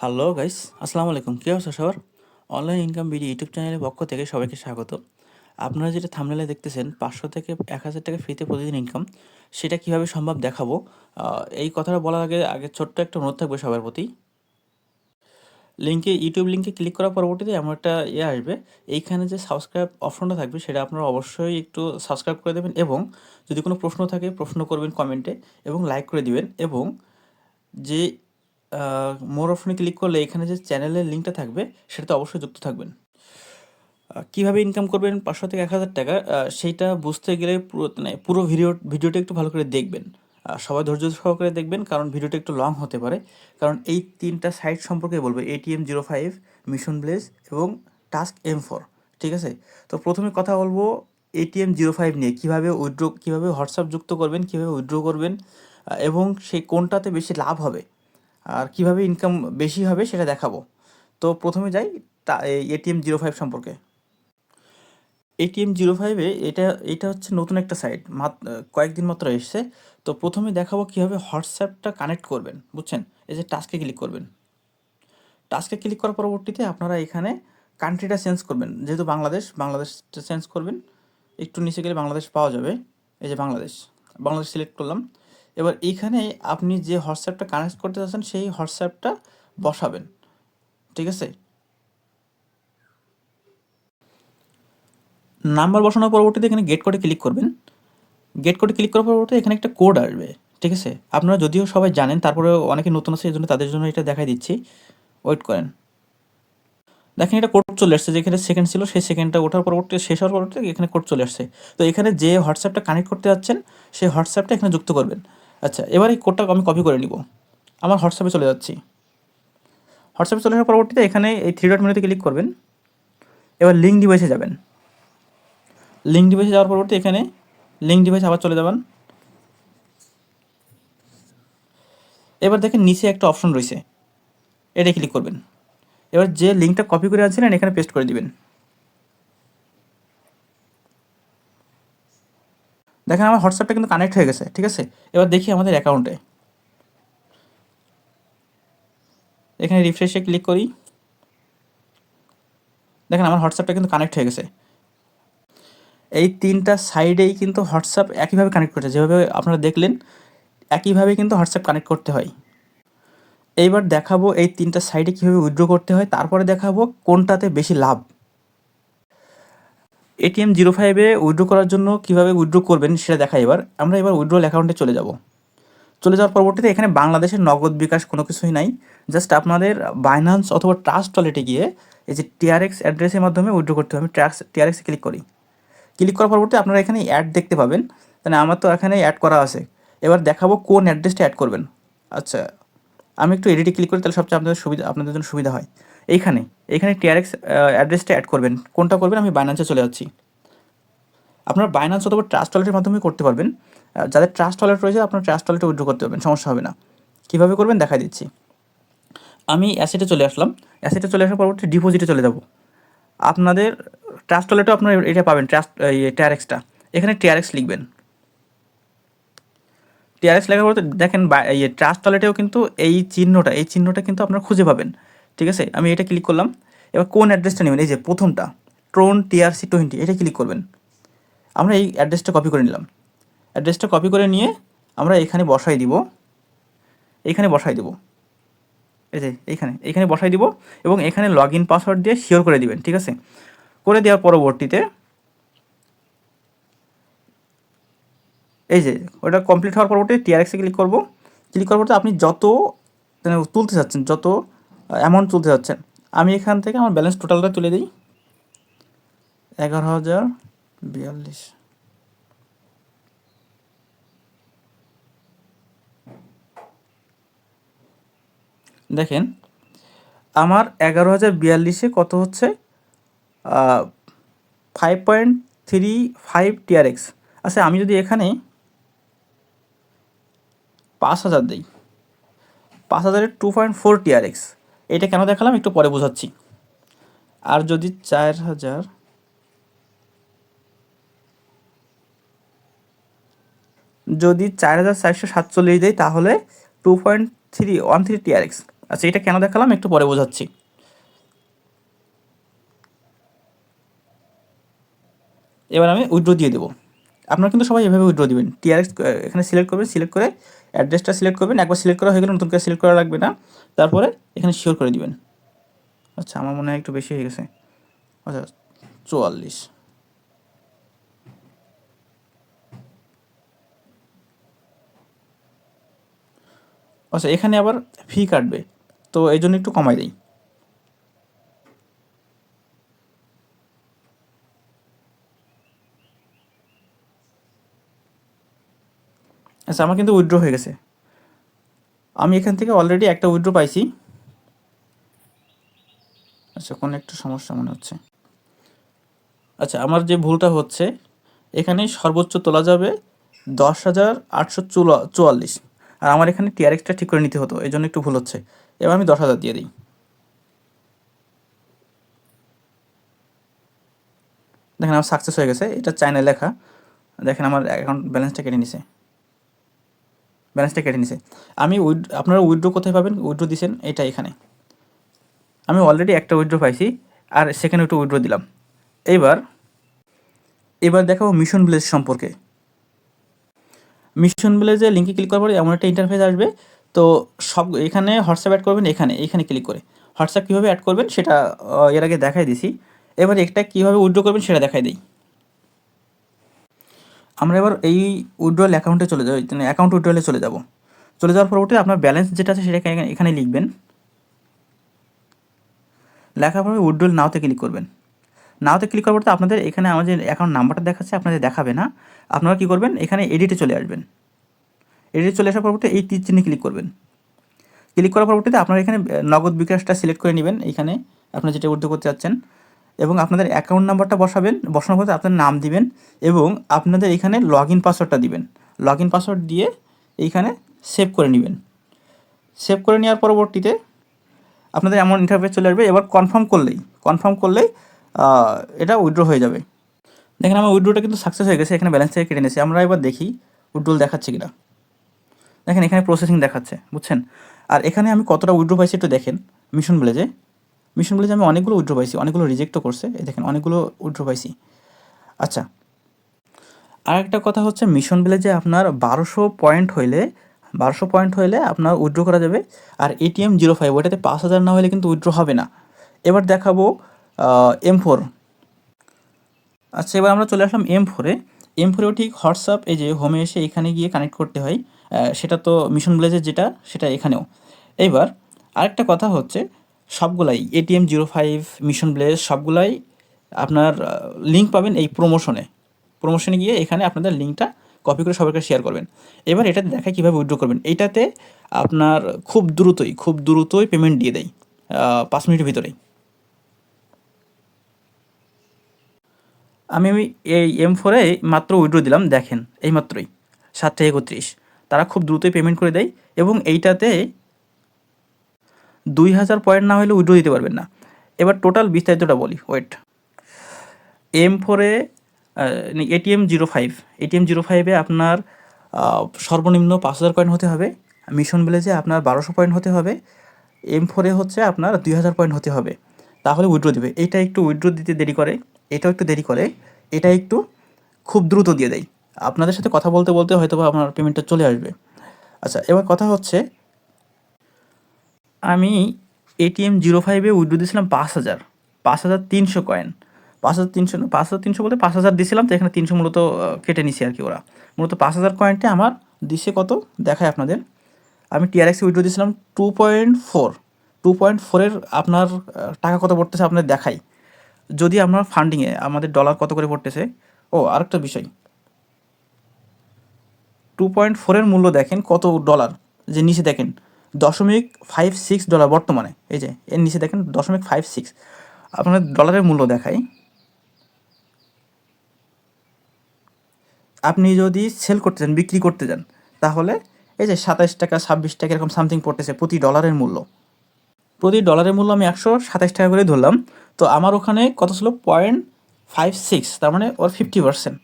Hello guys, আসসালামু আলাইকুম। কী অবস্থা সবার? অনলাইন ইনকাম বিডি ইউটিউব চ্যানেলের পক্ষ থেকে সবাইকে স্বাগত। আপনারা যেটা থাম্বনেলে দেখতেছেন ৫০০ থেকে ১,০০০ টাকা ফ্রিতে প্রতিদিন ইনকাম, সেটা কীভাবে সম্ভব দেখাবো। এই কথাটা বলার আগে ছোট্ট একটা অনুরোধ থাকবে সবার প্রতি। ইউটিউব লিঙ্কে ক্লিক করার পরবর্তীতে এমন একটা আসবে। এইখানে যে সাবস্ক্রাইব অপশনটা থাকবে সেটা আপনারা অবশ্যই একটু সাবস্ক্রাইব করে দেবেন, এবং যদি কোনো প্রশ্ন থাকে প্রশ্ন করবেন কমেন্টে, এবং লাইক করে দিবেন। এবং যে মোর অপশনে ক্লিক করলে এখানে যে চ্যানেলের লিঙ্কটা থাকবে সেটাতে অবশ্যই যুক্ত থাকবেন। কীভাবে ইনকাম করবেন ৫০০ থেকে ১,০০০ টাকা, সেইটা বুঝতে গেলে পুরো ভিডিওটা একটু ভালো করে দেখবেন। সবাই ধৈর্য সহকারে দেখবেন, কারণ ভিডিওটা একটু লং হতে পারে। কারণ এই ৩টা সাইট সম্পর্কে বলবো: ATM05, মিশন ব্লেজ এবং টাস্ক M4। ঠিক আছে? তো প্রথমে কথা বলবো ATM05 নিয়ে। কীভাবে হোয়াটসঅ্যাপ যুক্ত করবেন, কীভাবে উইথড্র করবেন, এবং সেই কোনটাতে বেশি লাভ হবে আর কীভাবে ইনকাম বেশি হবে সেটা দেখাবো। তো প্রথমে যাই এই ATM05 সম্পর্কে। ATM05-এ এটা হচ্ছে নতুন একটা সাইট, কয়েকদিন মাত্র এসছে। তো প্রথমে দেখাবো কীভাবে হোয়াটসঅ্যাপটা কানেক্ট করবেন, বুঝছেন? এই যে টাস্কে ক্লিক করবেন। টাস্কে ক্লিক করার পরবর্তীতে আপনারা এখানে কান্ট্রিটা চেঞ্জ করবেন। যেহেতু বাংলাদেশটা চেঞ্জ করবেন। একটু নিচে গেলে বাংলাদেশ পাওয়া যাবে। এই যে বাংলাদেশ সিলেক্ট করলাম। এবার এইখানে আপনি যে হোয়াটসঅ্যাপটা কানেক্ট করতে চাচ্ছেন সেই হোয়াটসঅ্যাপটা বসাবেন। ঠিক আছে? নাম্বার বসানোর পরবর্তীতে এখানে গেট কোডে ক্লিক করবেন। গেট কোডে ক্লিক করার পরবর্তীতে এখানে একটা কোড আসবে। ঠিক আছে? আপনারা যদিও সবাই জানেন, তারপরেও অনেকে নতুন আছে, এই জন্য তাদের জন্য এটা দেখাই দিচ্ছি। ওয়েট করেন। দেখেন, এটা কোড চলে আসছে। যেখানে সেকেন্ড ছিল সেই সেকেন্ডটা ওঠার পরবর্তীতে, শেষ হওয়ার পরবর্তীতে এখানে কোড চলে আসছে। তো এখানে যে হোয়াটসঅ্যাপটা কানেক্ট করতে যাচ্ছেন সেই হোয়াটসঅ্যাপটা এখানে যুক্ত করবেন। আচ্ছা, এবার এই কোডটা আমি কপি করে নিব। আমার হোয়াটসঅ্যাপে চলে যাচ্ছি। হোয়াটসঅ্যাপে চলে আসার পরবর্তীতে এখানে এই 3 ডট মেনুতে ক্লিক করবেন। এবার লিঙ্ক ডিভাইসে যাবেন। লিঙ্ক ডিভাইসে যাওয়ার পরবর্তী এখানে লিঙ্ক ডিভাইস আবার চলে যাবেন। এবার দেখেন নিচে একটা অপশন রয়েছে, এটা ক্লিক করবেন। এবার যে লিঙ্কটা কপি করে আনছিলেন এখানে পেস্ট করে দিবেন। দেখেন আমার হোয়াটসঅ্যাপটা কিন্তু কানেক্ট হয়ে গেছে। ঠিক আছে? এবার দেখি আমাদের অ্যাকাউন্টে। এখানে রিফ্রেশে ক্লিক করি। দেখেন আমার হোয়াটসঅ্যাপটা কিন্তু কানেক্ট হয়ে গেছে। এই 3টা সাইডেই কিন্তু হোয়াটসঅ্যাপ একইভাবে কানেক্ট করছে। যেভাবে আপনারা দেখলেন একইভাবে কিন্তু হোয়াটসঅ্যাপ কানেক্ট করতে হয়। এইবার দেখাবো এই 3টা সাইডে কীভাবে উইথড্র করতে হয়, তারপরে দেখাবো কোনটাতে বেশি লাভ। ATM05-এ উইথড্র করার জন্য কীভাবে উইথড্র করবেন সেটা দেখাই। আমরা উইথড্রল অ্যাকাউন্টে চলে যাব। চলে যাওয়ার পরবর্তীতে এখানে বাংলাদেশের নগদ বিকাশ কোনো কিছুই নাই। জাস্ট আপনাদের বাইন্যান্স অথবা ট্রাস্ট ওয়ালেটে গিয়ে এই যে TRX অ্যাড্রেসের মাধ্যমে উইথড্র করতে হবে। আমি TRX-এ ক্লিক করি। ক্লিক করার পরবর্তী আপনারা এখানে অ্যাড দেখতে পাবেন। তাহলে আমার তো এখানে অ্যাড করা আছে। এবার দেখাবো কোন অ্যাড্রেসটা অ্যাড করবেন। আচ্ছা, আমি একটু এডিটে ক্লিক করি, তাহলে সবচেয়ে আপনাদের জন্য সুবিধা হয়। এইখানে TRX অ্যাড্রেসটা অ্যাড করবেন। কোনটা করবেন? আমি বাইন্যান্সে চলে যাচ্ছি। আপনারা বাইন্যান্স অথবা ট্রাস্ট ওয়ালেটের মাধ্যমে করতে পারবেন। যাদের ট্রাস্ট ওয়ালেট রয়েছে আপনারা ট্রাস্ট ওয়ালেটে উইথড্র করতে পারবেন, সমস্যা হবে না। কীভাবে করবেন দেখাই দিচ্ছি। আমি অ্যাসেটে চলে আসলাম। অ্যাসেটে চলে আসার পরবর্তী ডিপোজিটে চলে যাব। আপনাদের ট্রাস্ট ওয়ালেটেও আপনারা এটা পাবেন, TRX-টা। এখানে TRX লিখবেন। TRX লেখার পর দেখেন ট্রাস্ট ওয়ালেটেও কিন্তু এই চিহ্নটা কিন্তু আপনারা খুঁজে পাবেন। ঠিক আছে? আমি এটা ক্লিক করলাম। এবার কোন অ্যাড্রেসটা নেবেন? এই যে প্রথমটা ট্রোন TRC20, এটা ক্লিক করবেন। আমরা এই অ্যাড্রেসটা কপি করে নিলাম। অ্যাড্রেসটা কপি করে নিয়ে আমরা এখানে বসাই দিব। এইখানে বসাই দেব। এই যে এইখানে বসাই দিব, এবং এখানে লগ ইন পাসওয়ার্ড দিয়ে শিওর করে দিবেন। ঠিক আছে? করে দেওয়ার পরবর্তীতে এই যে ওটা কমপ্লিট হওয়ার পরবর্তীতে TRX-এ ক্লিক করব। ক্লিক করার পর আপনি যত তুলতে চাচ্ছেন, যত অ্যামাউন্ট তুলতে চাচ্ছেন, আমি এখান থেকে আমার ব্যালেন্স টোটালটা তুলে দিই। 11,042। দেখেন আমার 11,042-এ কত হচ্ছে? 5.35 TRX। আচ্ছা, আমি যদি এখানে 5,000 দিই, 5,000-এর 2.4 TRX। এটা কেন দেখালাম একটু পরে বোঝাচ্ছি। আর যদি 4,447 দেয় তাহলে 2.13 TRX। আচ্ছা, এটা কেন দেখালাম একটু পরে বোঝাচ্ছি। এবার আমি উইথড্র দিয়ে দেবো। আপনারা কিন্তু সবাই এভাবে উইথড্র দিবেন। টিআরএক্স এখানে সিলেক্ট করবেন, সিলেক্ট করে অ্যাড্রেসটা সিলেক্ট করবেন। একবার সিলেক্ট করা হয়ে গেলে নতুন করে সিলেক্ট করা লাগবে না। তারপরে এখানে শিওর করে দিবেন। আচ্ছা, আমার মনে হয় একটু বেশি হয়ে গেছে। আচ্ছা, 44। আচ্ছা, এখানে আবার ফি কাটবে, তো এই জন্য একটু কমাই দিই। আচ্ছা, আমার কিন্তু উইথড্র হয়ে গেছে। আমি এখান থেকে অলরেডি একটা উইথড্র পাইছি। আচ্ছা, কোনো একটা সমস্যা মনে হচ্ছে। আচ্ছা, আমার যে ভুলটা হচ্ছে, এখানে সর্বোচ্চ তোলা যাবে 10,844, আর আমার এখানে টিআরএক্সটা ঠিক করে নিতে হতো, এই জন্য একটু ভুল হচ্ছে। এবার আমি 10,000 দিয়ে দিই। দেখেন আমার সাকসেস হয়ে গেছে, এটা চায়না লেখা। দেখেন আমার অ্যাকাউন্ট ব্যালেন্সটা কেটে নিছে, আমি আপনারা উইথড্র কোথায় পাবেন? উইথড্র দিছেন এটা এখানে। আমি অলরেডি একটা উইথড্র পাইছি, আর সেকেন্ড একটা উইথড্র দিলাম। এইবার দেখাবো মিশন ভিলেজ সম্পর্কে। মিশন ভিলেজে লিঙ্কে ক্লিক করার পরে এমন একটা ইন্টারফেস আসবে। তো সব এখানে হোয়াটসঅ্যাপ অ্যাড করবেন, এখানে ক্লিক করে হোয়াটসঅ্যাপ কীভাবে অ্যাড করবেন সেটা এর আগে দেখাই দিছি। এবার এটা কীভাবে উইথড্র করবেন সেটা দেখাই দিই। আমরা এবার এই উইথড্রল অ্যাকাউন্টে চলে যাবো, মানে অ্যাকাউন্ট উইথড্রলে চলে যাব। চলে যাওয়ার পরবর্তী আপনার ব্যালেন্স যেটা আছে সেটা এখানে লিখবেন। লেখার পরে উইথড্রল নাওতে ক্লিক করবেন। নাওতে ক্লিক করার পরে আপনাদের এখানে আমার যে অ্যাকাউন্ট নাম্বারটা দেখাচ্ছে আপনাদের দেখাবে না। আপনারা কী করবেন, এখানে এডিটে চলে আসবেন। এডিটে চলে আসার পরবর্তী এই তীর চিহ্নে ক্লিক করবেন। ক্লিক করার পরবর্তীতে আপনারা এখানে নগদ বিকাশটা সিলেক্ট করে নেবেন, এইখানে আপনারা যেটা উইথড্র করতে চাচ্ছেন, এবং আপনাদের অ্যাকাউন্ট নাম্বারটা বসাবেন। বসানোর পরে আপনার নাম দিবেন এবং আপনাদের এখানে লগ ইন পাসওয়ার্ডটা দিবেন। লগ ইন পাসওয়ার্ড দিয়ে এইখানে সেভ করে নেবেন। সেভ করে নেওয়ার পরবর্তীতে আপনাদের এমন ইন্টারফেস চলে আসবে। এবার কনফার্ম করলেই এটা উইথড্র হয়ে যাবে। দেখেন আমার উইথড্রটা কিন্তু সাকসেস হয়ে গেছে, এখানে ব্যালেন্স থেকে কেটে নিয়েছে। আমরা এবার দেখি উইথড্রল দেখাচ্ছে কিনা। দেখেন এখানে প্রসেসিং দেখাচ্ছে, বুঝছেন। আর এখানে আমি কতটা উইথড্র পাইছি একটু দেখেন। মিশন ভিলেজে আমি অনেকগুলো উইথড্র পাইছি, অনেকগুলো রিজেক্টও করছে, এই দেখেন অনেকগুলো উইথড্র পাইছি। আচ্ছা, আর একটা কথা হচ্ছে মিশন ভিলেজে আপনার 1200 পয়েন্ট হইলে আপনার উইথড্র করা যাবে। আর ATM 05 ওইটাতে 5,000 না হলে কিন্তু উইথড্র হবে না। এবার দেখাবো M4। আচ্ছা, এবার আমরা চলে আসলাম M4এও ঠিক হোয়াটসঅ্যাপ এই যে হোমে এসে এখানে গিয়ে কানেক্ট করতে হয়। সেটা তো মিশন ভিলেজের যেটা সেটা এখানেও। এইবার আরেকটা কথা হচ্ছে, সবগুলাই ATM 05 মিশন ভিলেজ সবগুলাই আপনার লিঙ্ক পাবেন এই প্রমোশনে গিয়ে এখানে আপনাদের লিঙ্কটা কপি করে সবাইকে শেয়ার করবেন। এবার এটাতে দেখায় কীভাবে উইথড্র করবেন। এইটাতে আপনার খুব দ্রুতই পেমেন্ট দিয়ে দেয় 5 মিনিটের ভিতরেই। আমি এই M4-এ মাত্র উইথড্র দিলাম, দেখেন এইমাত্রই 7টা 31। তারা খুব দ্রুতই পেমেন্ট করে দেয়। এবং এইটাতে 2,000 পয়েন্ট না হলে উইথড্র দিতে পারবেন না। এবার টোটাল বিস্তারিতটা বলি, ওয়েট। M4-এ ATM 05-এ আপনার সর্বনিম্ন 5,000 কয়েন হতে হবে। মিশন ভিলেজে আপনার 1,200 পয়েন্ট হতে হবে। M4-এ হচ্ছে আপনার 2,000 পয়েন্ট হতে হবে, তাহলে উইথড্র দিবে। এইটা একটু উইথড্র দিতে দেরি করে, এটাও একটু দেরি করে, এটা একটু খুব দ্রুত দিয়ে দেয়। আপনাদের সাথে কথা বলতে বলতে হয়তো বা আপনার পেমেন্টটা চলে আসবে। আচ্ছা, এবার কথা হচ্ছে, আমি ATM 05-এ উইথড্র দিয়েছিলাম 5,300 কয়েন। 5,300 বলতে 5,000 দিয়েছিলাম, তো এখানে 300 মূলত কেটে নিছি আর কি। ওরা মূলত 5,000 কয়েনটা আমার দিছে কত দেখায় আপনাদের। আমি TRX উইথড্র দিয়েছিলাম 2.4 আপনার টাকা কত পড়তেছে আপনাদের দেখাই। যদি আমরা ফান্ডিংয়ে আমাদের ডলার কত করে পড়তেছে। ও আরেকটা বিষয়, 2.4 মূল্য দেখেন কত ডলার, যে নিচে দেখেন $0.56 বর্তমানে। এই যে এর নিচে দেখেন 0.56 আপনার ডলারের মূল্য দেখায়। আপনি যদি সেল করতে চান, বিক্রি করতে চান, তাহলে এই যে 27 টাকা 26 টাকা এরকম সামথিং পড়তেছে প্রতি ডলারের মূল্য। আমি 127 টাকা করে ধরলাম। তো আমার ওখানে কত ছিল 0.56, তার মানে ওর 50%,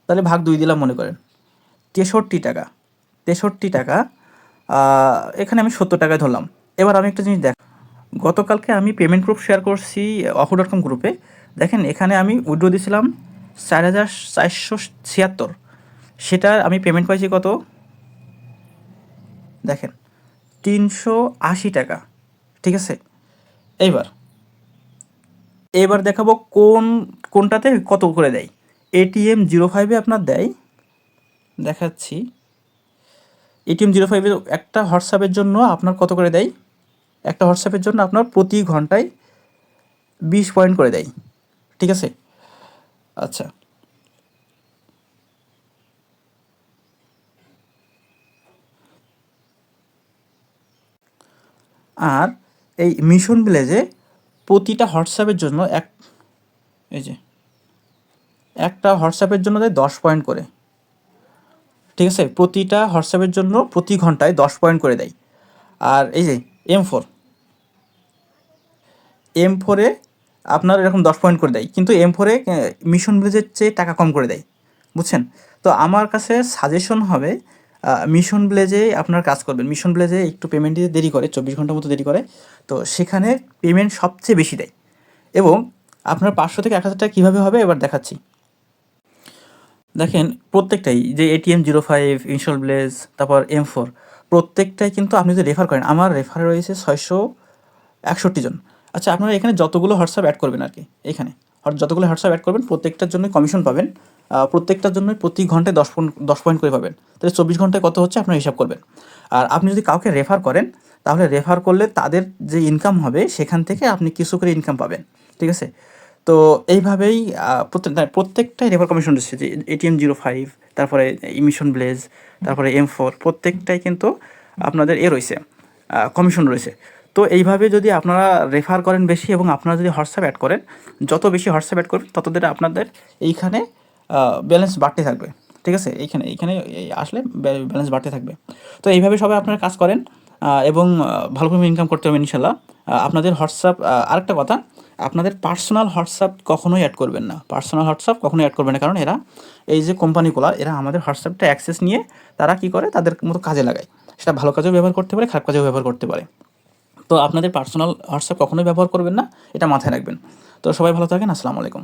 তাহলে ভাগ 2 দিলাম মনে করেন 63 টাকা। এখানে আমি 70 টাকায় ধরলাম। এবার আমি একটা জিনিস গতকালকে আমি পেমেন্ট প্রুফ শেয়ার করছি অফু.com গ্রুপে। দেখেন এখানে আমি উইথড্র দিয়েছিলাম 4,476, সেটার আমি পেমেন্ট পাইছি কত দেখেন, 380 টাকা। ঠিক আছে, এইবার দেখাবো কোনটাতে কত করে দেয়। ATM 05-এ আপনার দেয়, দেখাচ্ছি। ATM 05-এ একটা হোয়াটসঅ্যাপের জন্য আপনার কত করে দেয়, একটা হোয়াটসঅ্যাপের জন্য আপনার প্রতি ঘন্টায় 20 পয়েন্ট করে দেয়। ঠিক আছে, আচ্ছা। আর এই মিশন ভিলেজে প্রতিটা হোয়াটসঅ্যাপের জন্য এই যে একটা হোয়াটসঅ্যাপের জন্য দেয় 10 পয়েন্ট করে। ঠিক আছে, প্রতিটা হোয়াটসঅ্যাপের জন্য প্রতি ঘন্টায় 10 পয়েন্ট করে দেয়। আর এই যে M4-এ আপনার এরকম 10 পয়েন্ট করে দেয়, কিন্তু M4-এ মিশন ভিলেজের চেয়ে টাকা কম করে দেয়, বুঝছেন? তো আমার কাছে সাজেশন হবে মিশন ভিলেজে আপনার কাজ করবেন। মিশন ভিলেজে একটু পেমেন্ট দিতে দেরি করে, 24 ঘন্টার মতো দেরি করে, তো সেখানে পেমেন্ট সবচেয়ে বেশি দেয়। এবং আপনার 500 থেকে 1000 টাকা কীভাবে হবে এবার দেখাচ্ছি। দেখেন প্রত্যেকটাই, যে ATM 05, মিশন ভিলেজ, তারপর M4, প্রত্যেকটাই কিন্তু আপনি যদি রেফার করেন, আমার রেফারে রয়েছে 661 জন। আচ্ছা, আপনারা এখানে যতগুলো হোয়াটসঅ্যাপ অ্যাড করবেন আর কি, এখানে যতগুলো হোয়াটসঅ্যাপ অ্যাড করবেন প্রত্যেকটার জন্য কমিশন পাবেন। প্রত্যেকটার জন্য প্রতি ঘন্টায় 10 পয়েন্ট করে পাবেন। তাহলে 24 ঘন্টায় কত হচ্ছে আপনার হিসাব করবেন। আর আপনি যদি কাউকে রেফার করেন, তাহলে রেফার করলে তাদের যে ইনকাম হবে সেখান থেকে আপনি কিছু করে ইনকাম পাবেন। ঠিক আছে, তো এইভাবেই প্রত্যেকটাই রেফার কমিশন রয়েছে, যে ATM 05, তারপরে মিশন ভিলেজ, তারপরে M4, প্রত্যেকটাই কিন্তু আপনাদের রয়েছে, কমিশন রয়েছে। তো এইভাবে যদি আপনারা রেফার করেন বেশি, এবং আপনারা যদি হোয়াটসঅ্যাপ অ্যাড করেন, যত বেশি হোয়াটসঅ্যাপ অ্যাড করবেন তত দিন আপনাদের এইখানে ব্যালেন্স বাড়তে থাকবে। ঠিক আছে, এইখানে আসলে ব্যালেন্স বাড়তে থাকবে। তো এইভাবে সবাই আপনারা কাজ করেন, এবং ভালোভাবে ইনকাম করতে হবে ইনশাল্লাহ। আপনাদের হোয়াটসঅ্যাপ, আরেকটা কথা, আপনাদের পার্সোনাল হোয়াটসঅ্যাপ কখনোই অ্যাড করবেন না। পার্সোনাল হোয়াটসঅ্যাপ কখনোই অ্যাড করবেন না, কারণ এরা, এই যে কোম্পানিগুলো, এরা আমাদের হোয়াটসঅ্যাপটা অ্যাক্সেস নিয়ে তারা কী করে, তাদের মতো কাজে লাগায়। সেটা ভালো কাজেও ব্যবহার করতে পারে, খারাপ কাজেও ব্যবহার করতে পারে। তো আপনাদের পার্সোনাল হোয়াটসঅ্যাপ কখনোই ব্যবহার করবেন না, এটা মাথায় রাখবেন। তো সবাই ভালো থাকেন, আসসালামু আলাইকুম।